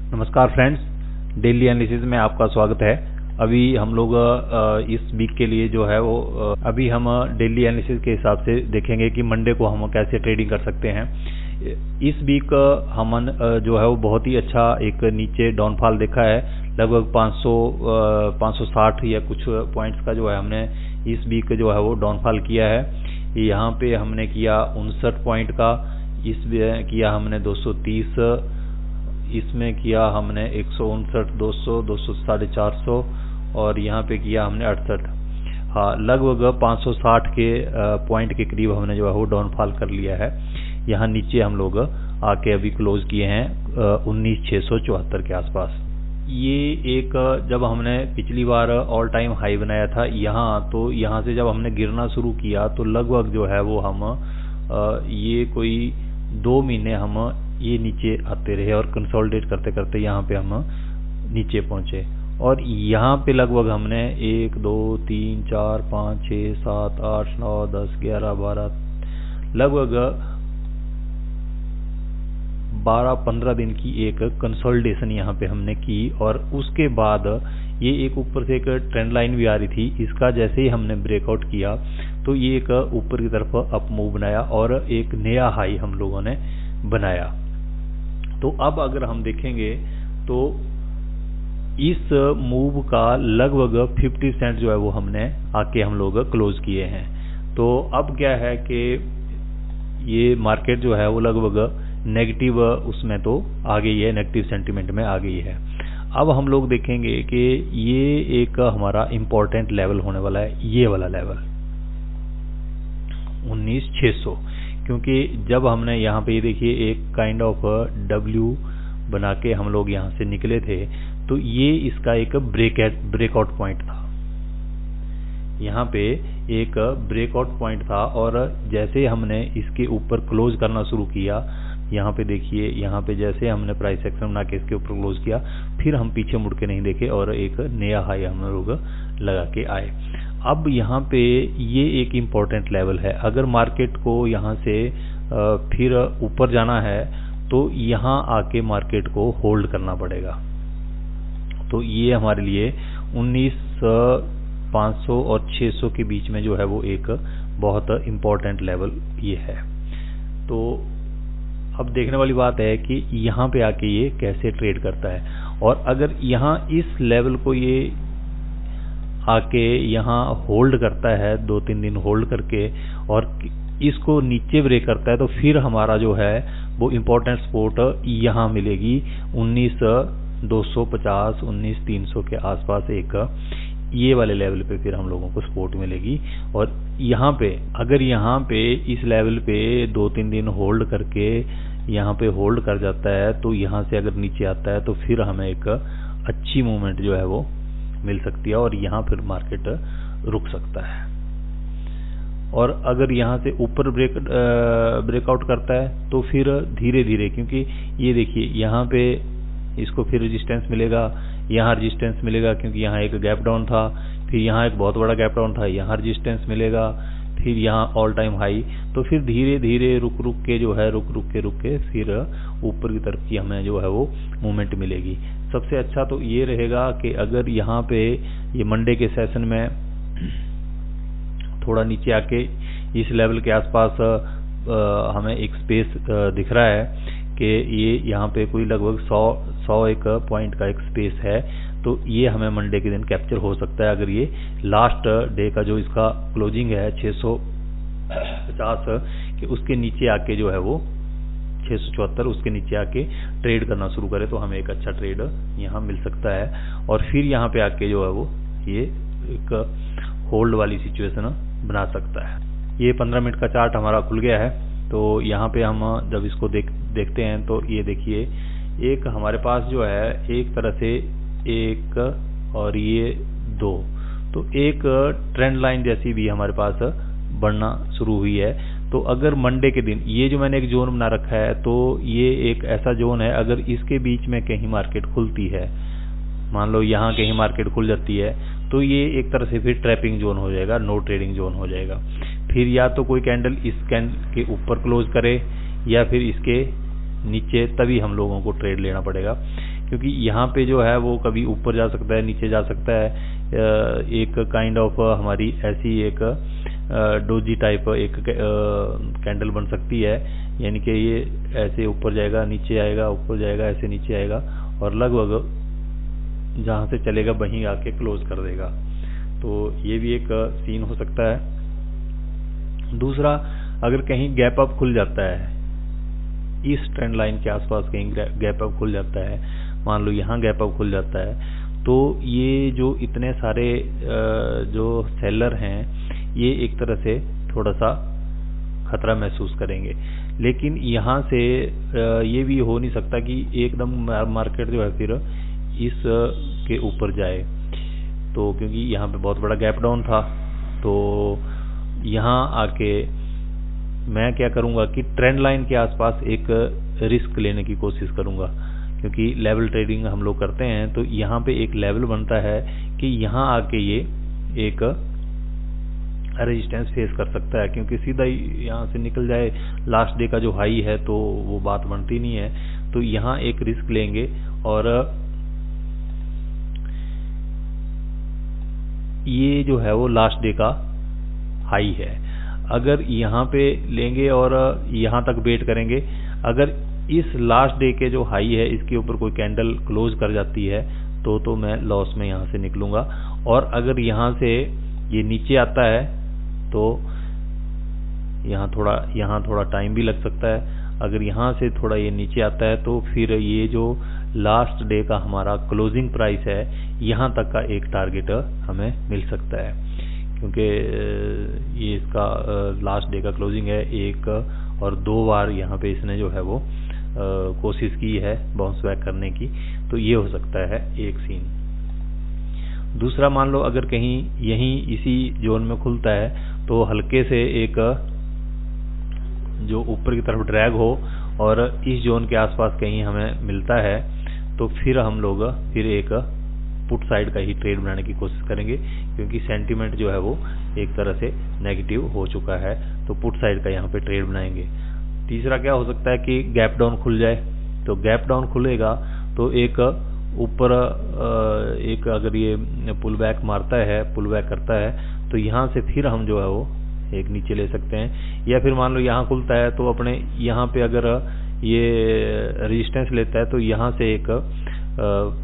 नमस्कार friends, daily analysis में आपका स्वागत है। अभी हम लोग इस वीक के लिए जो है वो अभी हम डेली एनालिसिस के हिसाब से देखेंगे कि मंडे को हम कैसे ट्रेडिंग कर सकते हैं। इस वीक हमन जो है वो बहुत ही अच्छा एक नीचे डाउनफॉल देखा है, लगभग 560 या कुछ पॉइंट्स का जो है हमने इस वीक जो है वो डाउनफॉल किया है। यहाँ पे हमने किया 59 पॉइंट का, इसमें किया हमने 230, इसमें किया हमने 159, 200, 200, 450 और यहाँ पे किया हमने 68। हाँ, लगभग 560 के पॉइंट के करीब हमने जो है वो डाउनफॉल कर लिया है। यहाँ नीचे हम लोग आके अभी क्लोज किए हैं 19,674 के आसपास। ये एक जब हमने पिछली बार ऑल टाइम हाई बनाया था यहाँ, तो यहाँ से जब हमने गिरना शुरू किया तो लगभग जो है वो हम ये कोई 2 महीने हम ये नीचे आते रहे और कंसोलिडेट करते करते यहाँ पे हम नीचे पहुंचे। और यहाँ पे लगभग हमने 1, 2, 3, 4, 5, 6, 7, 8, 9, 10, 11, 12 लगभग 12-15 दिन की एक कंसोलिडेशन यहाँ पे हमने की। और उसके बाद ये एक ऊपर से एक ट्रेंड लाइन भी आ रही थी, इसका जैसे ही हमने ब्रेकआउट किया तो ये एक ऊपर की तरफ अप मूव बनाया और एक नया हाई हम लोगों ने बनाया। तो अब अगर हम देखेंगे तो इस मूव का लगभग 50% जो है वो हमने आके हम लोग क्लोज किए हैं। तो अब क्या है कि ये मार्केट जो है वो लगभग नेगेटिव उसमें तो आ गई है, नेगेटिव सेंटीमेंट में आ गई है। अब हम लोग देखेंगे कि ये एक हमारा इंपॉर्टेंट लेवल होने वाला है, ये वाला लेवल 19,600, क्योंकि जब हमने यहाँ पे ये देखिए एक काइंड ऑफ डब्ल्यू बना के हम लोग यहाँ से निकले थे, तो ये इसका एक ब्रेकआउट पॉइंट था। यहाँ पे एक ब्रेकआउट पॉइंट था और जैसे हमने इसके ऊपर क्लोज करना शुरू किया, यहाँ पे देखिए, यहाँ पे जैसे हमने प्राइस एक्शन बना के इसके ऊपर क्लोज किया, फिर हम पीछे मुड़ के नहीं देखे और एक नया हाई हम लोग लगा के आए। अब यहाँ पे ये एक इम्पोर्टेंट लेवल है। अगर मार्केट को यहाँ से फिर ऊपर जाना है तो यहाँ आके मार्केट को होल्ड करना पड़ेगा। तो ये हमारे लिए 19,500 और 600 के बीच में जो है वो एक बहुत इम्पोर्टेंट लेवल ये है। तो अब देखने वाली बात है कि यहाँ पे आके ये कैसे ट्रेड करता है। और अगर यहाँ इस लेवल को ये आके यहाँ होल्ड करता है, 2-3 दिन होल्ड करके और इसको नीचे ब्रेक करता है, तो फिर हमारा जो है वो इम्पोर्टेंट सपोर्ट यहाँ मिलेगी 19,250, 19,300 के आसपास एक ये वाले लेवल पे फिर हम लोगों को सपोर्ट मिलेगी। और यहाँ पे अगर यहाँ पे इस लेवल पे 2-3 दिन होल्ड करके यहाँ पे होल्ड कर जाता है, तो यहाँ से अगर नीचे आता है तो फिर हमें एक अच्छी मूवमेंट जो है वो मिल सकती है और यहाँ फिर मार्केट रुक सकता है। और अगर यहाँ से ऊपर ब्रेकआउट करता है तो फिर धीरे धीरे, क्योंकि ये देखिए यहाँ पे इसको फिर रेजिस्टेंस मिलेगा, यहाँ रेजिस्टेंस मिलेगा क्योंकि यहाँ एक गैप डाउन था, फिर यहाँ एक बहुत बड़ा गैप डाउन था, यहाँ रेजिस्टेंस मिलेगा, फिर यहाँ ऑल टाइम हाई। तो फिर धीरे धीरे रुक के जो है रुक के फिर ऊपर की तरफ की हमें जो है वो मूवमेंट मिलेगी। सबसे अच्छा तो ये रहेगा कि अगर यहाँ पे ये मंडे के सेशन में थोड़ा नीचे आके इस लेवल के आसपास हमें एक स्पेस दिख रहा है कि ये यहाँ पे कोई लगभग 100 एक पॉइंट का एक स्पेस है, तो ये हमें मंडे के दिन कैप्चर हो सकता है। अगर ये लास्ट डे का जो इसका क्लोजिंग है 650 कि उसके नीचे आके जो है वो 674 उसके नीचे आके ट्रेड करना शुरू करे तो हमें एक अच्छा ट्रेड यहाँ मिल सकता है। और फिर यहाँ पे आके जो है वो ये एक होल्ड वाली सिचुएशन बना सकता है। ये 15 मिनट का चार्ट हमारा खुल गया है। तो यहाँ पे हम जब इसको देखते हैं तो ये देखिए एक हमारे पास जो है एक तरह से एक और ये 2, तो एक ट्रेंड लाइन जैसी भी हमारे पास बढ़ना शुरू हुई है। तो अगर मंडे के दिन ये जो मैंने एक जोन बना रखा है, तो ये एक ऐसा जोन है, अगर इसके बीच में कहीं मार्केट खुलती है, मान लो यहाँ कहीं मार्केट खुल जाती है, तो ये एक तरह से फिर ट्रैपिंग जोन हो जाएगा, नो ट्रेडिंग जोन हो जाएगा। फिर या तो कोई कैंडल इस कैंडल के ऊपर क्लोज करे या फिर इसके नीचे, तभी हम लोगों को ट्रेड लेना पड़ेगा। क्योंकि यहाँ पे जो है वो कभी ऊपर जा सकता है, नीचे जा सकता है। एक काइंड ऑफ हमारी ऐसी एक डोजी टाइप एक कैंडल बन सकती है, यानी कि ये ऐसे ऊपर जाएगा, नीचे आएगा, ऊपर जाएगा, ऐसे नीचे आएगा, और लगभग जहाँ से चलेगा वहीं आके क्लोज कर देगा। तो ये भी एक सीन हो सकता है। दूसरा, अगर कहीं गैप अप खुल जाता है, इस ट्रेंड लाइन के आसपास कहीं गैप अप खुल जाता है, मान लो यहाँ गैप अप खुल जाता है, तो ये जो इतने सारे जो सेलर हैं ये एक तरह से थोड़ा सा खतरा महसूस करेंगे। लेकिन यहाँ से ये भी हो नहीं सकता कि एकदम मार्केट जो है फिर इस के ऊपर जाए, तो क्योंकि यहाँ पे बहुत बड़ा गैप डाउन था। तो यहाँ आके मैं क्या करूँगा कि ट्रेंड लाइन के आसपास एक रिस्क लेने की कोशिश करूँगा, क्योंकि लेवल ट्रेडिंग हम लोग करते हैं। तो यहाँ पे एक लेवल बनता है कि यहाँ आके ये एक रेजिस्टेंस फेस कर सकता है, क्योंकि सीधा यहाँ से निकल जाए लास्ट डे का जो हाई है तो वो बात बनती नहीं है। तो यहाँ एक रिस्क लेंगे, और ये जो है वो लास्ट डे का हाई है, अगर यहाँ पे लेंगे और यहाँ तक वेट करेंगे, अगर इस लास्ट डे के जो हाई है इसके ऊपर कोई कैंडल क्लोज कर जाती है तो मैं लॉस में यहाँ से निकलूंगा। और अगर यहाँ से ये नीचे आता है तो यहाँ थोड़ा टाइम भी लग सकता है। अगर यहाँ से थोड़ा ये नीचे आता है तो फिर ये जो लास्ट डे का हमारा क्लोजिंग प्राइस है यहाँ तक का एक टारगेट हमें मिल सकता है, क्योंकि ये इसका लास्ट डे का क्लोजिंग है। एक और दो बार यहाँ पे इसने जो है वो कोशिश की है बाउंस बैक करने की, तो ये हो सकता है एक सीन। दूसरा, मान लो अगर कहीं यहीं इसी जोन में खुलता है तो हल्के से एक जो ऊपर की तरफ ड्रैग हो और इस जोन के आसपास कहीं हमें मिलता है, तो फिर हम लोग फिर एक पुट साइड का ही ट्रेड बनाने की कोशिश करेंगे, क्योंकि सेंटीमेंट जो है वो एक तरह से नेगेटिव हो चुका है। तो पुट साइड का यहाँ पे ट्रेड बनाएंगे। तीसरा क्या हो सकता है कि गैप डाउन खुल जाए, तो गैप डाउन खुलेगा तो एक ऊपर एक अगर ये पुल बैक मारता है, पुल बैक करता है, तो यहाँ से फिर हम जो है वो एक नीचे ले सकते हैं। या फिर मान लो यहाँ खुलता है तो अपने यहाँ पे अगर ये रेजिस्टेंस लेता है तो यहाँ से एक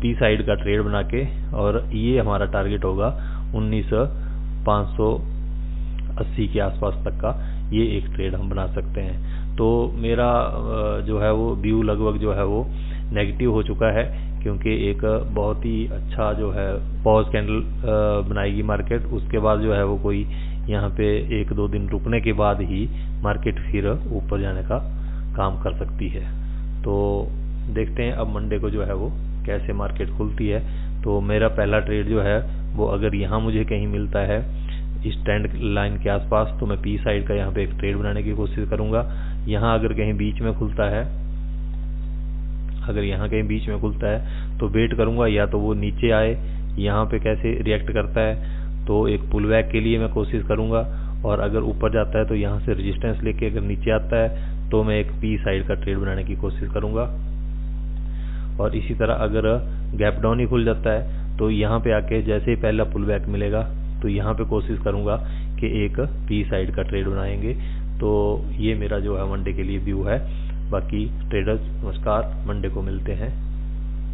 पी साइड का ट्रेड बना के, और ये हमारा टारगेट होगा 19,580 के आसपास तक का, ये एक ट्रेड हम बना सकते हैं। तो मेरा जो है वो व्यू लगभग जो है वो नेगेटिव हो चुका है, क्योंकि एक बहुत ही अच्छा जो है पॉज कैंडल बनाएगी मार्केट। उसके बाद जो है वो कोई यहाँ पे एक दो दिन रुकने के बाद ही मार्केट फिर ऊपर जाने का काम कर सकती है। तो देखते हैं अब मंडे को जो है वो कैसे मार्केट खुलती है। तो मेरा पहला ट्रेड जो है वो अगर यहाँ मुझे कहीं मिलता है इस ट्रेंड लाइन के आसपास, तो मैं पी साइड का यहाँ पे एक ट्रेड बनाने की कोशिश करूंगा। यहाँ अगर कहीं बीच में खुलता है, अगर यहाँ कहीं बीच में खुलता है तो वेट करूंगा, या तो वो नीचे आए, यहाँ पे कैसे रिएक्ट करता है, तो एक पुल बैक के लिए मैं कोशिश करूंगा। और अगर ऊपर जाता है तो यहाँ से रेजिस्टेंस लेके अगर नीचे आता है तो मैं एक पी साइड का ट्रेड बनाने की कोशिश करूंगा। और इसी तरह अगर गैप डाउन ही खुल जाता है तो यहाँ पे आके जैसे ही पहला पुल बैक मिलेगा तो यहाँ पे कोशिश करूंगा कि एक पी साइड का ट्रेड बनाएंगे। तो ये मेरा जो है मंडे के लिए व्यू है। बाकी ट्रेडर्स नमस्कार, मंडे को मिलते हैं।